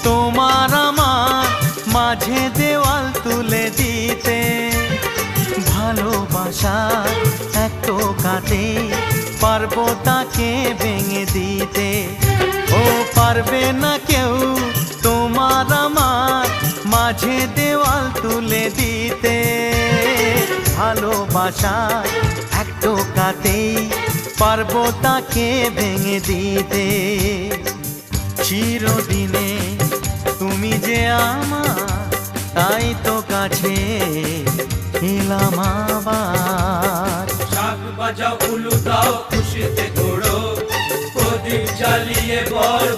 তোমার আমার মাঝে দেওয়াল তুলে দিতে। ভালোবাসা এক টোকাতে পারবো তাকে ভেঙে দিতে। ও পারবে না কেউ তোমার আমার মাঝে দেওয়াল তুলে দিতে। ভালোবাসা এক টোকাতেই পারবো তাকে ভেঙে দিতে। চিরদিনে তুমি যে আমার, তাই তো কাছে এলাম আবার। শাক বাজাও উলু দাও খুশিতে ঘোড়ো, প্রদীপ জ্বালিয়ে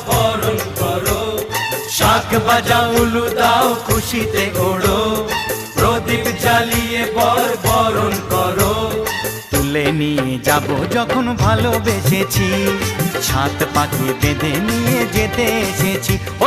বরণ করো। শাক বাজাও উলু দাও খুশিতে ঘোড়ো, প্রদীপ জ্বালিয়ে বরণ করো। তুলে নিয়ে যাব যখন ভালোবেসেছি, ছাদ পাখি বেঁধে নিয়ে যেতে এসেছি। ও